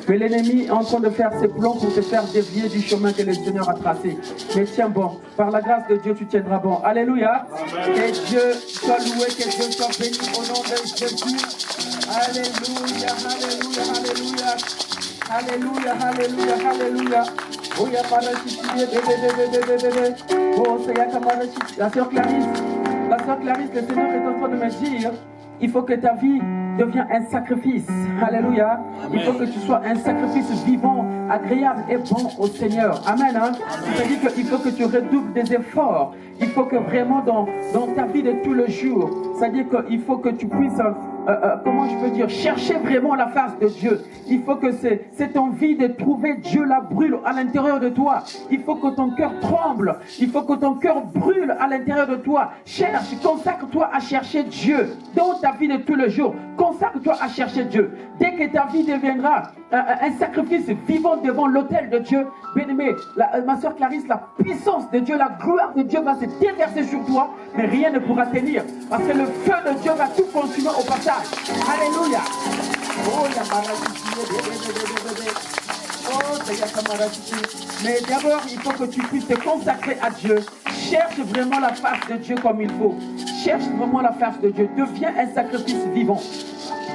Mais l'ennemi est en train de faire ses plans pour te faire dévier du chemin que le Seigneur a tracé. Mais tiens bon, par la grâce de Dieu, tu tiendras bon. Alléluia. Que Dieu soit loué, que Dieu soit béni au nom de Jésus. Alléluia, alléluia, alléluia. Alléluia, alléluia, alléluia. Oh, il y a pas de oh, c'est la sœur Clarisse. La sœur Clarisse, le Seigneur est en train de me dire, il faut que ta vie devienne un sacrifice. Alléluia. Amen. Il faut que tu sois un sacrifice vivant, agréable et bon au Seigneur. Amen. Hein? C'est-à-dire qu'il faut que tu redoubles des efforts. Il faut que vraiment dans ta vie de tous les jours, c'est-à-dire qu'il faut que tu puisses, comment je peux dire, chercher vraiment la face de Dieu. Il faut que cette envie de trouver Dieu la brûle à l'intérieur de toi. Il faut que ton cœur tremble. Il faut que ton cœur brûle à l'intérieur de toi. Cherche, consacre-toi à chercher Dieu dans ta vie de tous les jours. Consacre-toi à chercher Dieu. Dès que ta vie deviendra un sacrifice vivant devant l'autel de Dieu, bien-aimé, ma soeur Clarisse, la puissance de Dieu, la gloire de Dieu va se déverser sur toi, mais rien ne pourra tenir. Parce que le feu de Dieu va tout consumer au passage. Alléluia. Oh, mais d'abord, il faut que tu puisses te consacrer à Dieu. Cherche vraiment la face de Dieu comme il faut. Cherche vraiment la face de Dieu. Deviens un sacrifice vivant.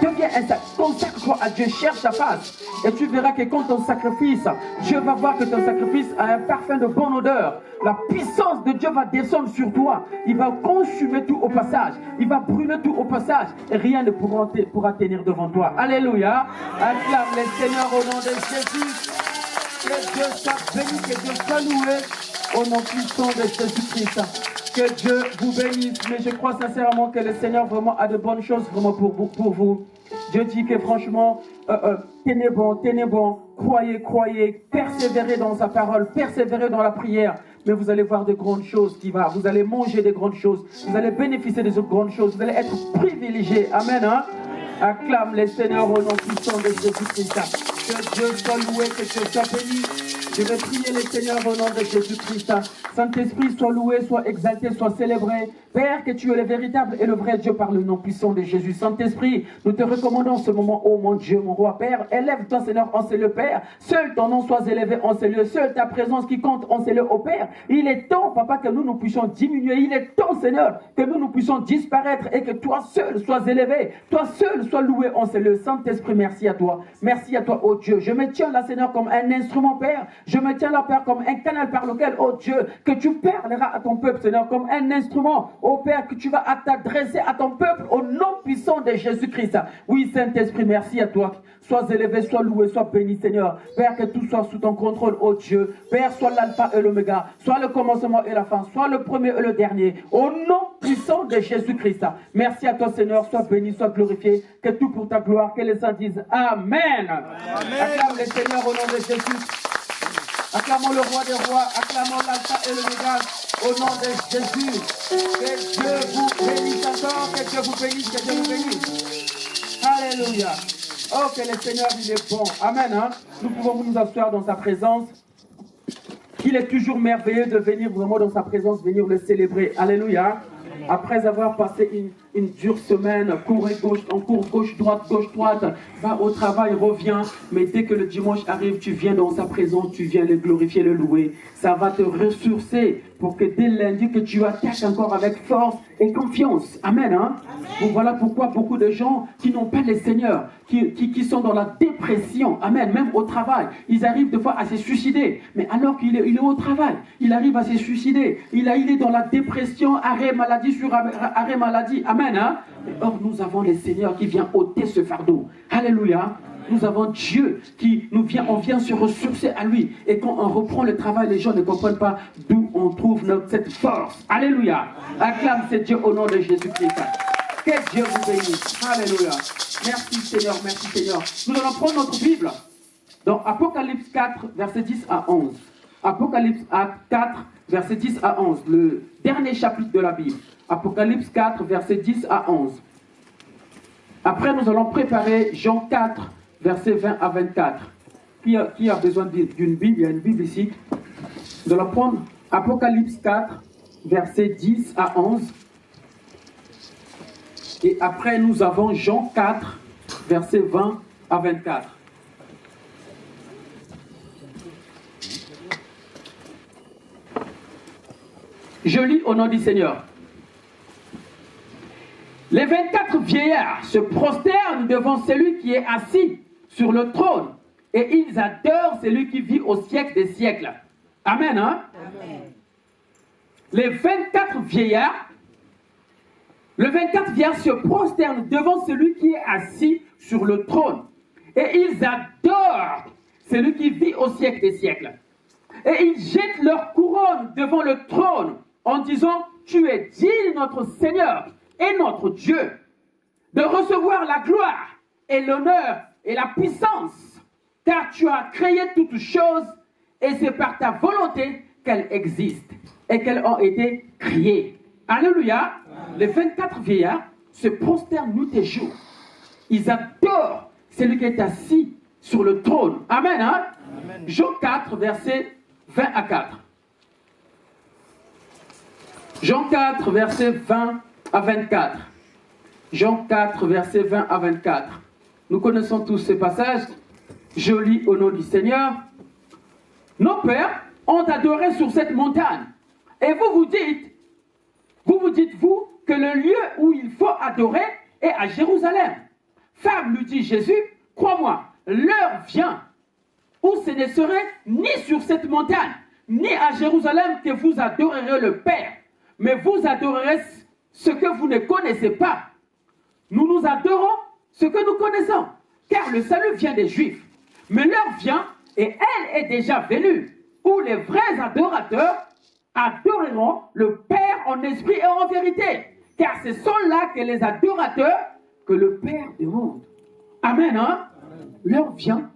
Deviens un sacrifice. Consacre-toi à Dieu. Cherche sa face. Et tu verras que quand ton sacrifice, Dieu va voir que ton sacrifice a un parfum de bonne odeur. La puissance de Dieu va descendre sur toi. Il va consumer tout au passage. Il va brûler tout au passage. Et rien ne pourra tenir devant toi. Alléluia. Acclame le Seigneur au nom de Jésus. Que Dieu soit béni, que Dieu soit loué au nom puissant de Jésus-Christ. Que Dieu vous bénisse. Mais je crois sincèrement que le Seigneur vraiment a de bonnes choses vraiment pour vous. Dieu dit que franchement, tenez bon, croyez, persévérez dans sa parole, persévérez dans la prière. Mais vous allez voir de grandes choses vous allez manger de grandes choses, vous allez bénéficier des autres grandes choses, vous allez être privilégiés. Amen. Hein? Acclame le Seigneur au nom puissant de Jésus-Christ. Que Dieu soit loué, que Dieu soit béni. Je vais prier le Seigneur au nom de Jésus-Christ. Saint-Esprit, sois loué, sois exalté, sois célébré. Père, que tu es le véritable et le vrai Dieu par le nom puissant de Jésus. Saint-Esprit, nous te recommandons ce moment, oh mon Dieu, mon roi. Père, élève-toi, Seigneur, en ces lieux, Père. Seul ton nom soit élevé en ces lieux. Seule ta présence qui compte en ces lieux, oh Père. Il est temps, Papa, que nous puissions diminuer. Il est temps, Seigneur, que nous puissions disparaître et que toi seul sois élevé. Toi seul sois loué en ces lieux. Saint-Esprit, merci à toi. Merci à toi, oh Dieu. Je me tiens là, Seigneur, comme un instrument, Père. Je me tiens là, Père, comme un canal par lequel, oh Dieu, que tu parleras à ton peuple, Seigneur, comme un instrument, oh Père, que tu vas t'adresser à ton peuple au nom puissant de Jésus-Christ. Oui, Saint-Esprit, merci à toi. Sois élevé, sois loué, sois béni, Seigneur. Père, que tout soit sous ton contrôle, oh Dieu. Père, sois l'alpha et l'oméga, sois le commencement et la fin, sois le premier et le dernier, au nom puissant de Jésus-Christ. Merci à toi, Seigneur, sois béni, sois glorifié, que tout pour ta gloire, que les saints disent Amen. Acclame le Seigneur au nom de Jésus. Acclamons le roi des rois, acclamons l'alpha et l'oméga au nom de Jésus. Que Dieu vous bénisse encore, que Dieu vous bénisse, que Dieu vous bénisse. Alléluia. Oh, que le Seigneur, il est bon. Amen. Hein? Nous pouvons nous asseoir dans sa présence. Il est toujours merveilleux de venir vraiment dans sa présence, venir le célébrer. Alléluia. Après avoir passé une dure semaine, cours gauche, droite, va au travail, reviens. Mais dès que le dimanche arrive, tu viens dans sa présence, tu viens le glorifier, le louer. Ça va te ressourcer pour que dès lundi, que tu attaques encore avec force et confiance. Amen. Hein? Donc voilà pourquoi beaucoup de gens qui n'ont pas le Seigneur, qui sont dans la dépression, amen, même au travail, ils arrivent des fois à se suicider. Mais alors qu'il est au travail, il arrive à se suicider. Il est dans la dépression, arrêt maladie sur arrêt maladie. Amen. Hein? Or, nous avons le Seigneur qui vient ôter ce fardeau. Alléluia. Nous avons Dieu qui on vient se ressourcer à lui. Et quand on reprend le travail, les gens ne comprennent pas d'où on trouve cette force. Alléluia. Acclame ce Dieu au nom de Jésus-Christ. Que Dieu vous bénisse. Alléluia. Merci Seigneur, merci Seigneur. Nous allons prendre notre Bible dans Apocalypse 4, verset 10 à 11. Apocalypse 4, verset 10 à 11. Le dernier chapitre de la Bible. Apocalypse 4, verset 10 à 11. Après, nous allons préparer Jean 4, verset 20 à 24. Qui a besoin d'une Bible? Il y a une Bible ici. Nous allons prendre Apocalypse 4, verset 10 à 11. Et après, nous avons Jean 4, verset 20 à 24. Je lis au nom du Seigneur. Les 24 vieillards se prosternent devant celui qui est assis sur le trône et ils adorent celui qui vit au siècle des siècles. Amen, hein? Amen. Les 24 vieillards, le 24 vieillards se prosternent devant celui qui est assis sur le trône et ils adorent celui qui vit au siècle des siècles. Et ils jettent leur couronne devant le trône en disant, tu es digne, notre Seigneur et notre Dieu, de recevoir la gloire et l'honneur et la puissance, car tu as créé toutes choses et c'est par ta volonté qu'elles existent et qu'elles ont été créées. Alléluia. Les 24 vieillards se prosternent nuit et jour. Ils adorent celui qui est assis sur le trône. Amen, hein? Amen. Jean 4, versets 20 à 4. Jean 4, versets 20 à 24. Jean 4, versets 20 à 24. Nous connaissons tous ces passages. Je lis au nom du Seigneur. Nos pères ont adoré sur cette montagne. Et vous dites, vous, que le lieu où il faut adorer est à Jérusalem. Femme, lui dit Jésus, crois-moi, l'heure vient où ce ne serait ni sur cette montagne, ni à Jérusalem que vous adorerez le Père, mais vous adorerez ce que vous ne connaissez pas. Nous adorons ce que nous connaissons, car le salut vient des Juifs. Mais l'heure vient, et elle est déjà venue, où les vrais adorateurs adoreront le Père en esprit et en vérité, car ce sont là que les adorateurs que le Père demande. Amen, hein? Amen. L'heure vient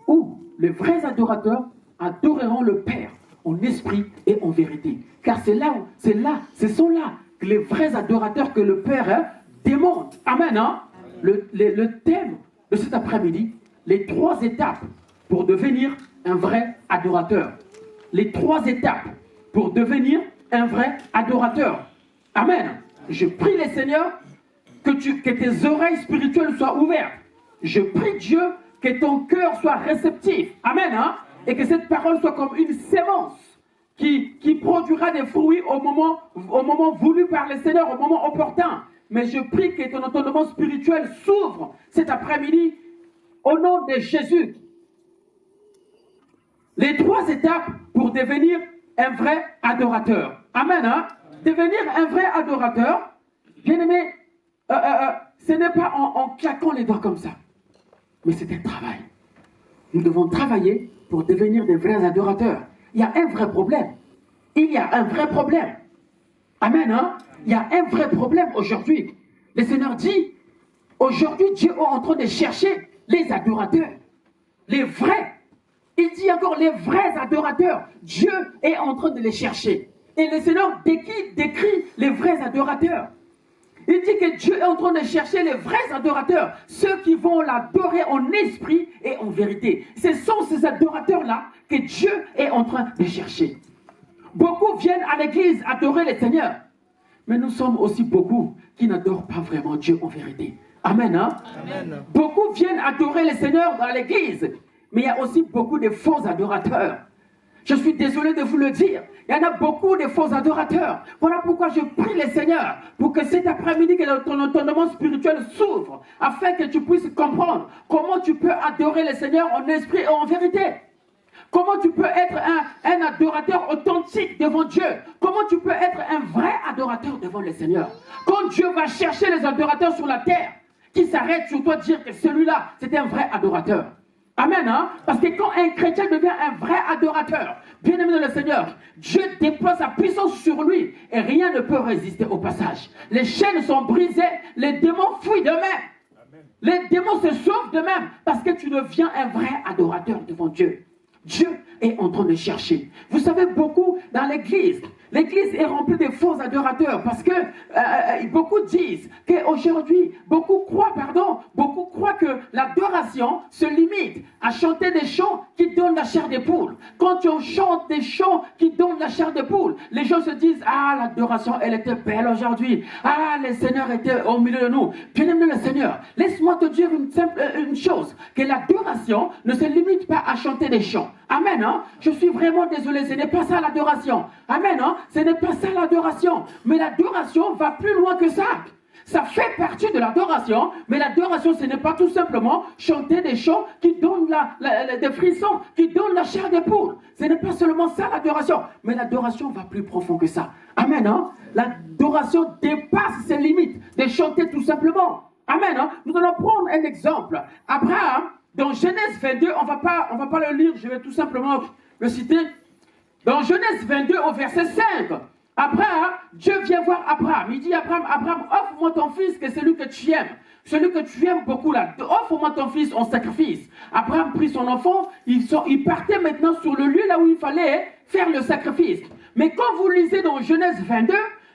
où les vrais adorateurs adoreront le Père en esprit et en vérité. Car ce sont là que les vrais adorateurs que le Père demande. Amen, hein? Le thème de cet après-midi, les 3 étapes pour devenir un vrai adorateur. Les 3 étapes pour devenir un vrai adorateur. Amen. Je prie le Seigneur que tes oreilles spirituelles soient ouvertes. Je prie Dieu que ton cœur soit réceptif. Amen. Hein? Et que cette parole soit comme une sémence qui produira des fruits au moment voulu par le Seigneur, au moment opportun. Mais je prie que ton entendement spirituel s'ouvre cet après-midi au nom de Jésus. Les 3 étapes pour devenir un vrai adorateur. Amen. Hein? Devenir un vrai adorateur, bien aimé, ce n'est pas en claquant les doigts comme ça. Mais c'est un travail. Nous devons travailler pour devenir des vrais adorateurs. Il y a un vrai problème. Il y a un vrai problème. Amen. Hein? Il y a un vrai problème aujourd'hui. Le Seigneur dit, aujourd'hui Dieu est en train de chercher les adorateurs. Les vrais. Il dit encore les vrais adorateurs. Dieu est en train de les chercher. Et le Seigneur décrit les vrais adorateurs. Il dit que Dieu est en train de chercher les vrais adorateurs. Ceux qui vont l'adorer en esprit et en vérité. Ce sont ces adorateurs-là que Dieu est en train de chercher. Beaucoup viennent à l'église adorer le Seigneur. Mais nous sommes aussi beaucoup qui n'adorent pas vraiment Dieu en vérité. Amen. Hein? Amen. Beaucoup viennent adorer le Seigneur dans l'église. Mais il y a aussi beaucoup de faux adorateurs. Je suis désolé de vous le dire. Il y en a beaucoup de faux adorateurs. Voilà pourquoi je prie le Seigneur pour que cet après-midi, que ton entendement spirituel s'ouvre, afin que tu puisses comprendre comment tu peux adorer le Seigneur en esprit et en vérité. Comment tu peux être un adorateur authentique devant Dieu. Comment tu peux être un vrai adorateur devant le Seigneur. Quand Dieu va chercher les adorateurs sur la terre, qui s'arrêtent sur toi de dire que celui-là, c'est un vrai adorateur. Amen, hein? Parce que quand un chrétien devient un vrai adorateur, bien aimé dans le Seigneur, Dieu déploie sa puissance sur lui et rien ne peut résister au passage. Les chaînes sont brisées, les démons fuient d'eux-mêmes. Les démons se sauvent d'eux-mêmes parce que tu deviens un vrai adorateur devant Dieu. Dieu est en train de chercher. Vous savez, beaucoup dans l'église est remplie de faux adorateurs parce que beaucoup disent qu'aujourd'hui, beaucoup croient que l'adoration se limite à chanter des chants qui donnent la chair des poules. Quand on chante des chants qui donnent la chair des poules, les gens se disent, ah, l'adoration, elle était belle aujourd'hui. Ah, le Seigneur était au milieu de nous. Bien aimé le Seigneur, laisse-moi te dire une chose, que l'adoration ne se limite pas à chanter des chants. Amen, hein? Je suis vraiment désolé, ce n'est pas ça l'adoration. Amen, hein? ce n'est pas ça l'adoration. Mais l'adoration va plus loin que ça. Ça fait partie de l'adoration, mais l'adoration, ce n'est pas tout simplement chanter des chants qui donnent des frissons, qui donnent la chair des poules. Ce n'est pas seulement ça l'adoration, mais l'adoration va plus profond que ça. Amen. Hein? L'adoration dépasse ses limites de chanter tout simplement. Amen. Hein? Nous allons prendre un exemple. Abraham, dans Genèse 22, on va pas le lire, je vais tout simplement le citer. Dans Genèse 22, au verset 5, Abraham, Dieu vient voir Abraham. Il dit à Abraham, Abraham, offre-moi ton fils, que c'est celui que tu aimes. Celui que tu aimes beaucoup là. Offre-moi ton fils en sacrifice. Abraham prit son enfant. Il partait maintenant sur le lieu là où il fallait faire le sacrifice. Mais quand vous lisez dans Genèse 22,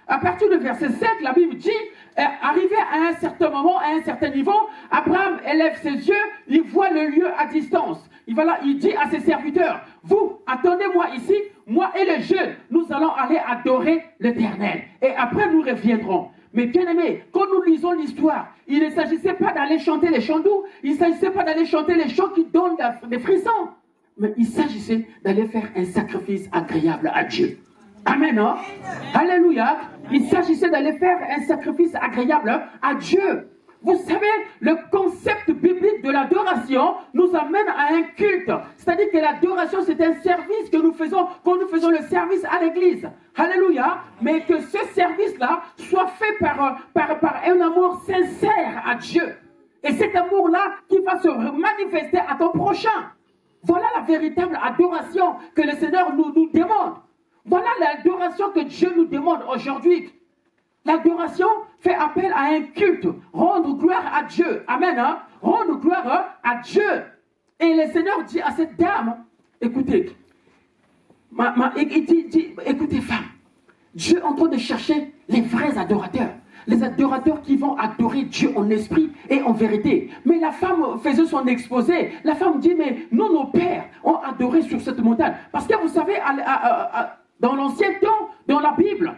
à partir du verset 7, la Bible dit, arrivé à un certain moment, à un certain niveau, Abraham élève ses yeux, il voit le lieu à distance. Il dit à ses serviteurs, vous, attendez-moi ici, moi et les jeunes, nous allons aller adorer l'Éternel. Et après, nous reviendrons. Mais bien aimé, quand nous lisons l'histoire, il ne s'agissait pas d'aller chanter les chants doux, il ne s'agissait pas d'aller chanter les chants qui donnent des frissons, mais il s'agissait d'aller faire un sacrifice agréable à Dieu. Amen. Hein? Alléluia. Il s'agissait d'aller faire un sacrifice agréable à Dieu. Vous savez, le concept biblique de l'adoration nous amène à un culte. C'est-à-dire que l'adoration, c'est un service que nous faisons quand nous faisons le service à l'église. Alléluia. Mais que ce service-là soit fait par un amour sincère à Dieu. Et cet amour-là qui va se manifester à ton prochain. Voilà la véritable adoration que le Seigneur nous demande. Voilà l'adoration que Dieu nous demande aujourd'hui. L'adoration fait appel à un culte, rendre gloire à Dieu. Amen. Hein? Rendre gloire à Dieu. Et le Seigneur dit à cette dame, écoutez, il dit, écoutez femme, Dieu est en train de chercher les vrais adorateurs. Les adorateurs qui vont adorer Dieu en esprit et en vérité. Mais la femme faisait son exposé. La femme dit, mais nous, nos pères ont adoré sur cette montagne. Parce que vous savez, dans l'ancien temps, dans la Bible,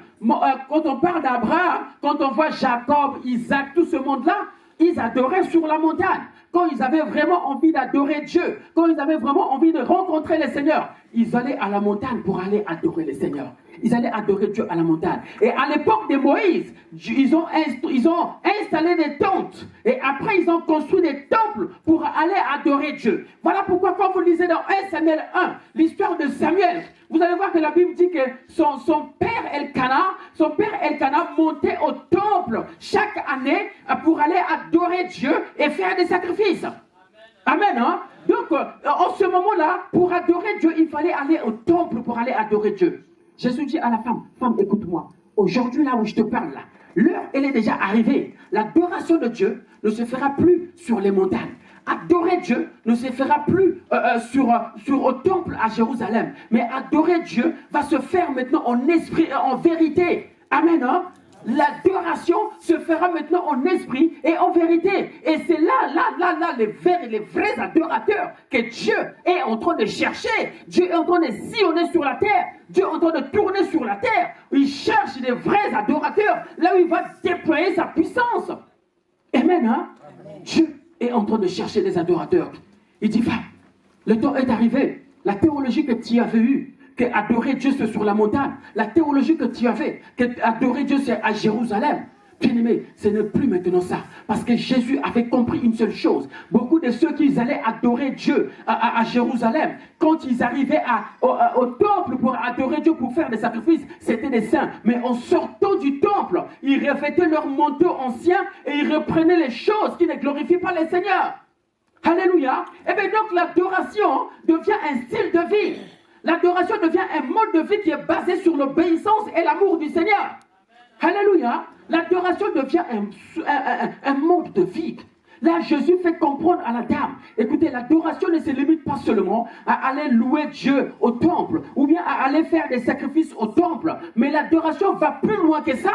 quand on parle d'Abraham, quand on voit Jacob, Isaac, tout ce monde-là, ils adoraient sur la montagne. Quand ils avaient vraiment envie d'adorer Dieu, quand ils avaient vraiment envie de rencontrer le Seigneur, ils allaient à la montagne pour aller adorer le Seigneur. Ils allaient adorer Dieu à la montagne. Et à l'époque de Moïse, ils ont installé des tentes. Et après, ils ont construit des temples pour aller adorer Dieu. Voilà pourquoi quand vous lisez dans 1 Samuel 1, l'histoire de Samuel, vous allez voir que la Bible dit que son père Elkana montait au temple chaque année pour aller adorer Dieu et faire des sacrifices. Amen. Hein? Donc, en ce moment-là, pour adorer Dieu, il fallait aller au temple pour aller adorer Dieu. Jésus dit à la femme, écoute-moi, aujourd'hui là où je te parle là, l'heure elle est déjà arrivée. L'adoration de Dieu ne se fera plus sur les montagnes. Adorer Dieu ne se fera plus au temple à Jérusalem. Mais adorer Dieu va se faire maintenant en esprit et en vérité. Amen. Hein? L'adoration se fera maintenant en esprit et en vérité. Et c'est là, les vrais adorateurs que Dieu est en train de chercher. Dieu est en train de sillonner sur la terre. Dieu est en train de tourner sur la terre. Il cherche des vrais adorateurs, là où il va déployer sa puissance. Amen. Hein? Dieu est en train de chercher des adorateurs. Il dit, le temps est arrivé. La théologie que tu avais eue, que adorer Dieu c'est sur la montagne, la théologie que tu avais, que adorer Dieu c'est à Jérusalem. Bien aimé, ce n'est plus maintenant ça. Parce que Jésus avait compris une seule chose. Beaucoup de ceux qui allaient adorer Dieu à Jérusalem, quand ils arrivaient au temple pour adorer Dieu, pour faire des sacrifices, c'était des saints. Mais en sortant du temple, ils revêtaient leur manteau ancien et ils reprenaient les choses qui ne glorifient pas le Seigneur. Alléluia. Et bien donc l'adoration devient un style de vie. L'adoration devient un mode de vie qui est basé sur l'obéissance et l'amour du Seigneur. Alléluia. L'adoration devient un mode de vie. Là, Jésus fait comprendre à la dame, écoutez, l'adoration ne se limite pas seulement à aller louer Dieu au temple, ou bien à aller faire des sacrifices au temple, mais l'adoration va plus loin que ça.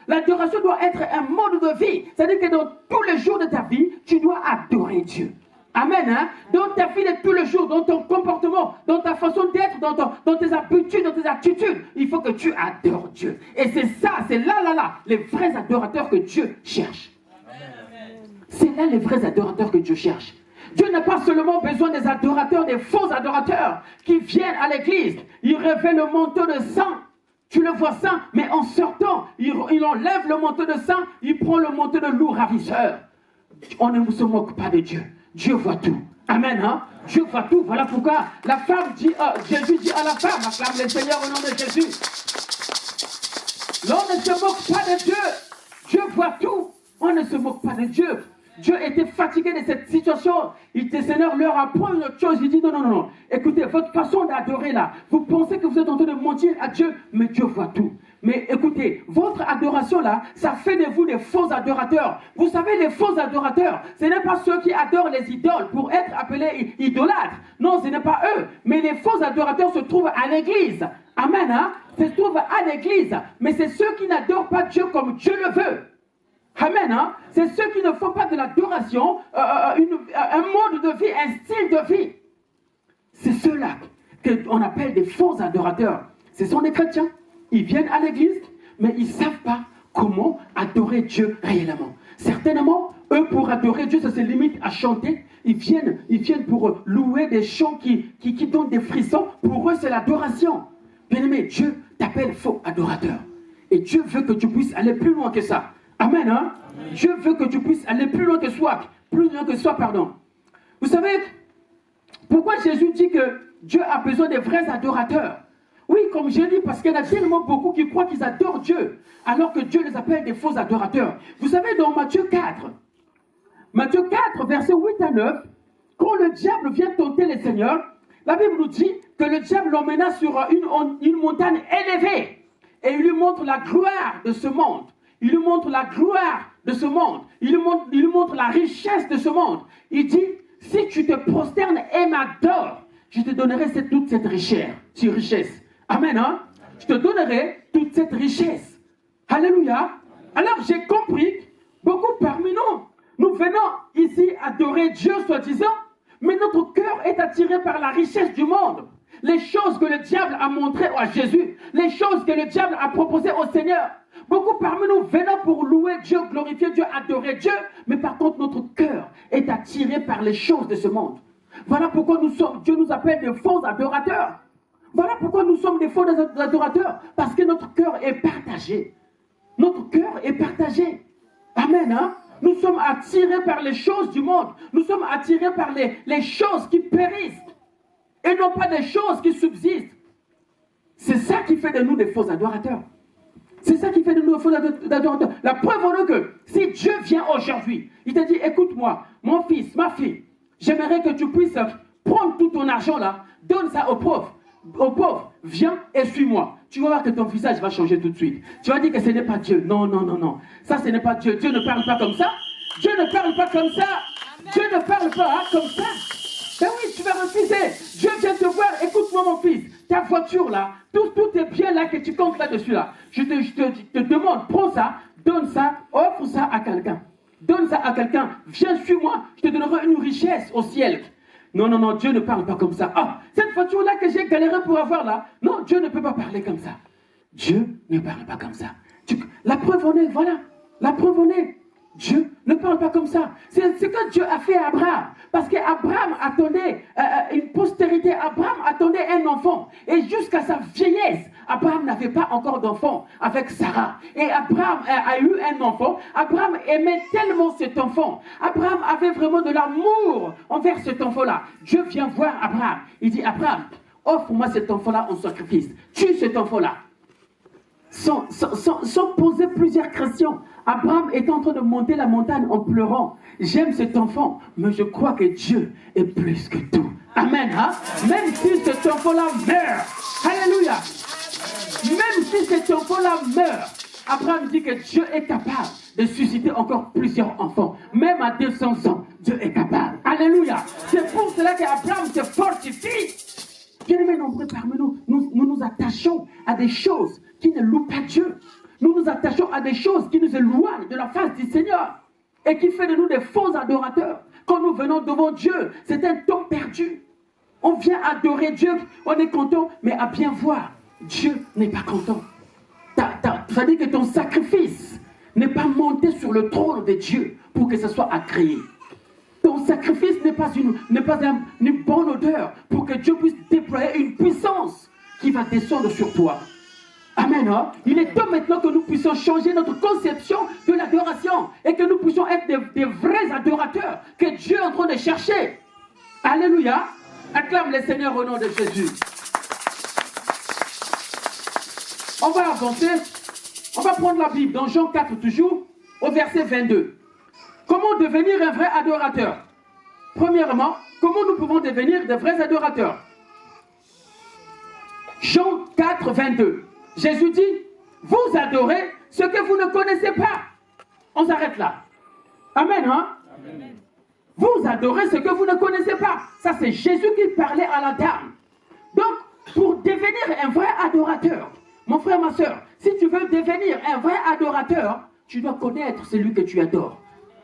L'adoration doit être un mode de vie. C'est-à-dire que dans tous les jours de ta vie, tu dois adorer Dieu. Amen. Hein? Dans ta vie de tous les jours, dans ton comportement, dans ta façon d'être, dans tes habitudes, dans tes attitudes, il faut que tu adores Dieu. Et c'est ça, c'est là, les vrais adorateurs que Dieu cherche. C'est là les vrais adorateurs que Dieu cherche. Dieu n'a pas seulement besoin des adorateurs, des faux adorateurs qui viennent à l'église. Ils revêtent le manteau de sang. Tu le vois saint, mais en sortant, il enlève le manteau de saint, il prend le manteau de loup ravisseur. On ne se moque pas de Dieu. Dieu voit tout. Amen, hein? Dieu voit tout. Voilà pourquoi la femme dit, Jésus dit à la femme, acclame le Seigneur au nom de Jésus. L'on ne se moque pas de Dieu. Dieu voit tout. On ne se moque pas de Dieu. Dieu était fatigué de cette situation. Il dit, Seigneur, leur apprend une autre chose. Il dit, non. Écoutez, votre façon d'adorer là, vous pensez que vous êtes en train de mentir à Dieu, mais Dieu voit tout. Mais écoutez, votre adoration là, ça fait de vous des faux adorateurs. Vous savez, les faux adorateurs, ce n'est pas ceux qui adorent les idoles pour être appelés idolâtres. Non, ce n'est pas eux. Mais les faux adorateurs se trouvent à l'église. Amen, hein? Se trouvent à l'église. Mais c'est ceux qui n'adorent pas Dieu comme Dieu le veut. Amen, hein? C'est ceux qui ne font pas de l'adoration un mode de vie, un style de vie. C'est ceux-là qu'on appelle des faux adorateurs. Ce sont des chrétiens. Ils viennent à l'église, mais ils ne savent pas comment adorer Dieu réellement. Certainement, eux, pour adorer Dieu, ça se limite à chanter. Ils viennent pour louer des chants qui donnent des frissons. Pour eux, c'est l'adoration. Bien-aimé, Dieu t'appelle faux adorateur. Et Dieu veut que tu puisses aller plus loin que ça. Amen, hein? Amen. Dieu veut que tu puisses aller plus loin que soi. Pardon. Vous savez, pourquoi Jésus dit que Dieu a besoin des vrais adorateurs? Oui, comme j'ai dit, parce qu'il y en a tellement beaucoup qui croient qu'ils adorent Dieu, alors que Dieu les appelle des faux adorateurs. Vous savez, dans Matthieu 4, versets 8 à 9, quand le diable vient tenter les seigneurs, la Bible nous dit que le diable l'emmena sur une montagne élevée et il lui montre la gloire de ce monde. Il lui montre la gloire de ce monde. Il lui montre la richesse de ce monde. Il dit, si tu te prosternes et m'adores, je te donnerai toute cette richesse. Amen, hein? Je te donnerai toute cette richesse. Alléluia. Alors j'ai compris, beaucoup parmi nous venons ici adorer Dieu soi-disant, mais notre cœur est attiré par la richesse du monde. Les choses que le diable a montrées à Jésus, les choses que le diable a proposées au Seigneur. Beaucoup parmi nous venons pour louer Dieu, glorifier Dieu, adorer Dieu, mais par contre notre cœur est attiré par les choses de ce monde. Voilà pourquoi Dieu nous appelle des faux adorateurs. Voilà pourquoi nous sommes des faux adorateurs, parce que notre cœur est partagé. Notre cœur est partagé. Amen, hein? Nous sommes attirés par les choses du monde. Nous sommes attirés par les choses qui périssent et non pas des choses qui subsistent. C'est ça qui fait de nous des faux adorateurs. C'est ça qui fait de nous des faux adorateurs. La preuve en est que si Dieu vient aujourd'hui, il te dit, écoute-moi, mon fils, ma fille, j'aimerais que tu puisses prendre tout ton argent là, donne ça aux pauvres. Viens et suis-moi. Tu vas voir que ton visage va changer tout de suite. Tu vas dire que ce n'est pas Dieu. Non. Ça, ce n'est pas Dieu. Dieu ne parle pas comme ça. Dieu ne parle pas comme ça. Amen. Dieu ne parle pas comme ça. Ben oui, tu vas refuser. Dieu vient te voir. Écoute-moi, mon fils. Ta voiture là, tout est bien là que tu comptes là-dessus là. Je te demande, prends ça, donne ça, offre ça à quelqu'un. Donne ça à quelqu'un. Viens, suis-moi. Je te donnerai une richesse au ciel. Non, Dieu ne parle pas comme ça. Ah, cette voiture-là que j'ai galéré pour avoir là, non, Dieu ne peut pas parler comme ça. Dieu ne parle pas comme ça. La preuve en est, voilà. La preuve en est. Dieu ne parle pas comme ça. C'est ce que Dieu a fait à Abraham. Parce qu'Abraham attendait une postérité. Abraham attendait un enfant. Et jusqu'à sa vieillesse, Abraham n'avait pas encore d'enfant avec Sarah. Et Abraham a eu un enfant. Abraham aimait tellement cet enfant. Abraham avait vraiment de l'amour envers cet enfant-là. Dieu vient voir Abraham. Il dit, Abraham, offre-moi cet enfant-là en sacrifice. Tue cet enfant-là. Sans poser plusieurs questions. Abraham est en train de monter la montagne en pleurant. J'aime cet enfant, mais je crois que Dieu est plus que tout. Amen. Hein? Même si cet enfant-là meurt. Alléluia. Même si cet enfant-là meurt, Abraham dit que Dieu est capable de susciter encore plusieurs enfants. Même à 200 ans, Dieu est capable. Alléluia. C'est pour cela qu'Abraham se fortifie. Bien-aimés nombreux parmi nous, nous attachons à des choses qui ne louent pas Dieu. Nous nous attachons à des choses qui nous éloignent de la face du Seigneur et qui fait de nous des faux adorateurs. Quand nous venons devant Dieu, c'est un temps perdu. On vient adorer Dieu, on est content, mais à bien voir, Dieu n'est pas content. Ça veut dire que ton sacrifice n'est pas monté sur le trône de Dieu pour que ce soit agréé. Ton sacrifice n'est pas une bonne odeur pour que Dieu puisse déployer une puissance qui va descendre sur toi. Amen. Hein? Il est temps maintenant que nous puissions changer notre conception de l'adoration et que nous puissions être des vrais adorateurs que Dieu est en train de chercher. Alléluia. Acclame le Seigneur au nom de Jésus. On va avancer. On va prendre la Bible dans Jean 4 toujours, au verset 22. Comment devenir un vrai adorateur? Premièrement, comment nous pouvons devenir de vrais adorateurs? Jean 4, 22. Jésus dit, vous adorez ce que vous ne connaissez pas. On s'arrête là. Amen, hein? Amen. Vous adorez ce que vous ne connaissez pas. Ça, c'est Jésus qui parlait à la dame. Donc, pour devenir un vrai adorateur, mon frère, ma soeur, si tu veux devenir un vrai adorateur, tu dois connaître celui que tu adores.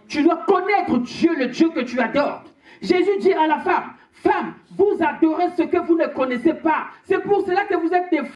Tu dois connaître Dieu, le Dieu que tu adores. Jésus dit à la femme, femme, vous adorez ce que vous ne connaissez pas. C'est pour cela que vous êtes des